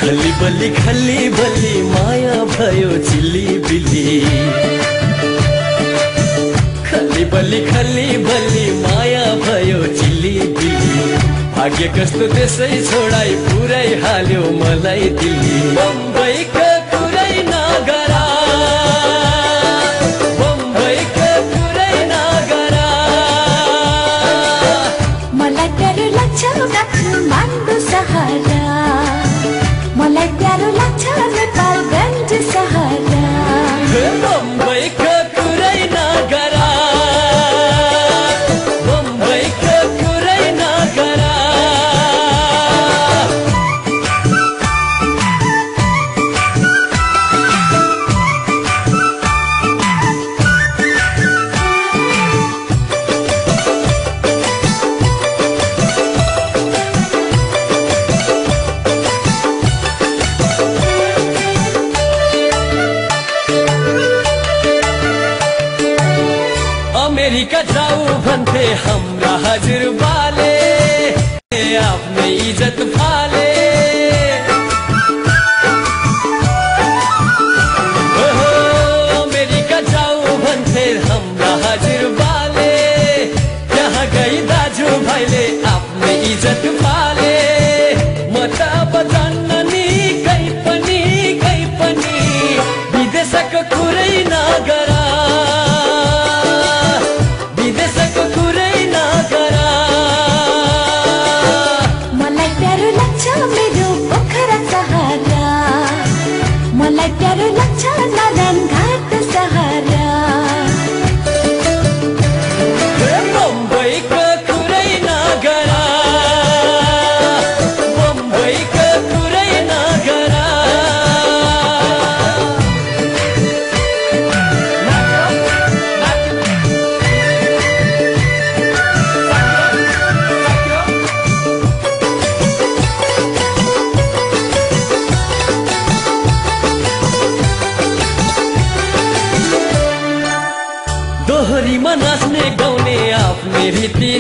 खल्ली बल्ली माया भयो चिल्ली बिल्ली। खल्ली बल्ली माया भयो चिल्ली बिल्ली। भाग्य कस्तो त्यसै छोडाई पुरै हाल्यो मलाई दिल्ली। बम्बईको कुरै नगरा, बम्बईको कुरै नगरा। मलाई प्यारो लाग्छ काठमाडौँ सहरा, मलाई प्यारो लाग्छ नेपालगञ्ज सहरा। बम्बईको कुरै नगरा, बम्बईको कुरै नगरा। अमेरिका जाऊ भन्थे हाम्रा हजुरबाले, आफ्नै इज्जत फाले। अमेरिका जाऊ भन्थे हाम्रा हजुरबाले, त्यहाँ गई दाजु भाइले आफ्नै इज्जत फाले। म त अब जान्न नि कहीँ पनि विदेशको कुरै नगरा, विदेशको कुरै नगरा। मलाई प्यारो लाग्छ मेरो पोखरा सहरा, मलाई प्यारो लाग्छ नारायणघाट सहरा। बम्बईको कुरै नगरा, बम्बईको कुरै नगरा। दोहोरीमा नाच्ने गाउने आफ्नै रीति